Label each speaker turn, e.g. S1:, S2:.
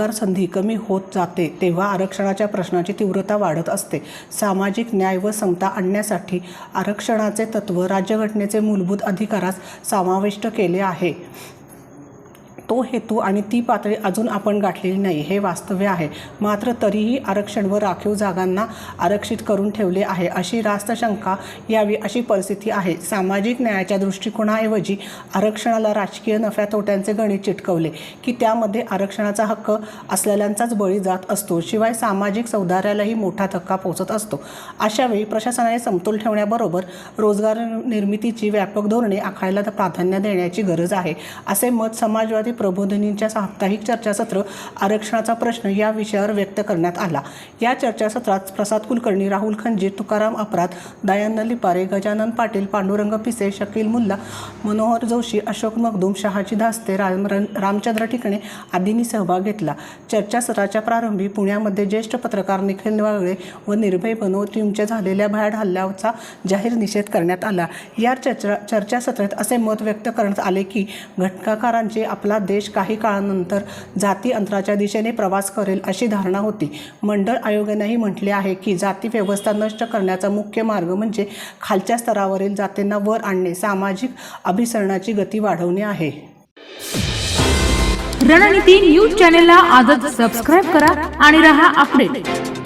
S1: रोजगार संधी कमी होत जाते तेव्हा आरक्षणाच्या प्रश्नाची तीव्रता वाढत असते। सामाजिक न्याय व समता आणण्यासाठी आरक्षणाचे तत्व राज्यघटनेचे मूलभूत अधिकारात समाविष्ट केले आहे। तो हेतू आणि ती पातळी अजून आपण गाठलेली नाही हे वास्तव आहे। मात्र तरीही आरक्षण व राखीव जागांना आरक्षित करून ठेवले आहे अशी रास्त शंका यावी अशी परिस्थिती आहे। सामाजिक न्यायाच्या दृष्टिकोनाऐवजी आरक्षणाला राजकीय नफ्या तोट्यांचे गणित चिटकवले की त्यामध्ये आरक्षणाचा हक्क असलेल्यांचाच बळी जात असतो, शिवाय सामाजिक सौहार्दालाही मोठा धक्का पोहोचत असतो। अशावेळी प्रशासनाने समतोल ठेवण्याबरोबर रोजगार निर्मितीची व्यापक धोरणे आखायला प्राधान्य देण्याची गरज आहे, असे मत समाजवादी प्रबोधिनींच्या साप्ताहिक चर्चासत्र आरक्षणाचा प्रश्न या विषयावर व्यक्त करण्यात आला। या चर्चासत्रात प्रसाद कुलकर्णी, राहुल खंजीर, तुकाराम अपराध, दयानंद लिपारे, गजानन पाटील, पांडुरंग पिसे, शकील मुल्ला, मनोहर जोशी, अशोक मगदूम, शहाजी धास्ते, रामचंद्र ठिकणे आदींनी सहभाग घेतला। चर्चासत्राच्या प्रारंभी पुण्यामध्ये ज्येष्ठ पत्रकार निखिल वागळे व निर्भय बनो टीमच्या झालेल्या भ्याड हल्ल्याचा जाहीर निषेध करण्यात आला। या चर्चासत्रात असे मत व्यक्त करण्यात आले की घटनाकारांची आपला देश काही काळानंतर जाती अंतराच्या दिशेने प्रवास करेल अशी धारणा होती। मंडळ आयोगानेही म्हटले आहे की जाती व्यवस्था नष्ट करण्याचा मुख्य मार्ग म्हणजे खालच्या स्तरावरील जातींना वर आणणे, सामाजिक अभिसरणाची गती वाढवणे आहे।
S2: रणनीती न्यूज चॅनलला आजच सबस्क्राइब करा आणि रहा अपडेट।